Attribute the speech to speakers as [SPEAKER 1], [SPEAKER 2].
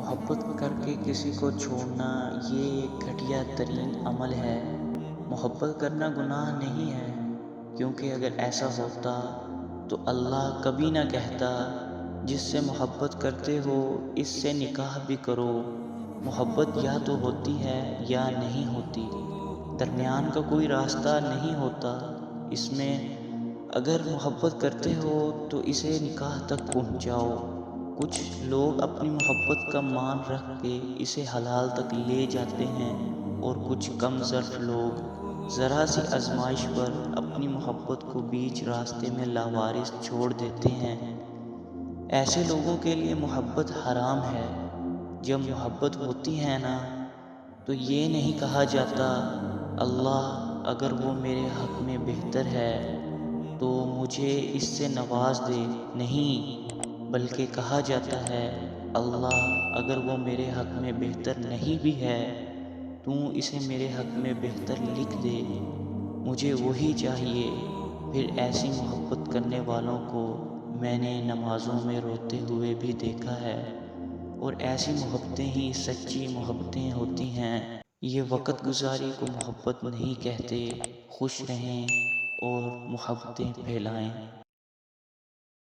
[SPEAKER 1] محبت کر کے کسی کو چھوڑنا یہ ایک گھٹیا ترین عمل ہے۔ محبت کرنا گناہ نہیں ہے، کیونکہ اگر ایسا ہوتا تو اللہ کبھی نہ کہتا جس سے محبت کرتے ہو اس سے نکاح بھی کرو۔ محبت یا تو ہوتی ہے یا نہیں ہوتی، درمیان کا کوئی راستہ نہیں ہوتا۔ اس میں اگر محبت کرتے ہو تو اسے نکاح تک پہنچاؤ۔ کچھ لوگ اپنی محبت کا مان رکھ کے اسے حلال تک لے جاتے ہیں، اور کچھ کم ظرف لوگ ذرا سی آزمائش پر اپنی محبت کو بیچ راستے میں لاوارث چھوڑ دیتے ہیں۔ ایسے لوگوں کے لیے محبت حرام ہے۔ جب محبت ہوتی ہے نا تو یہ نہیں کہا جاتا اللہ اگر وہ میرے حق میں بہتر ہے تو مجھے اس سے نواز دے، نہیں، بلکہ کہا جاتا ہے اللہ اگر وہ میرے حق میں بہتر نہیں بھی ہے تو اسے میرے حق میں بہتر لکھ دے، مجھے وہی چاہیے۔ پھر ایسی محبت کرنے والوں کو میں نے نمازوں میں روتے ہوئے بھی دیکھا ہے، اور ایسی محبتیں ہی سچی محبتیں ہوتی ہیں۔ یہ وقت گزاری کو محبت نہیں کہتے۔ خوش رہیں اور محبتیں پھیلائیں۔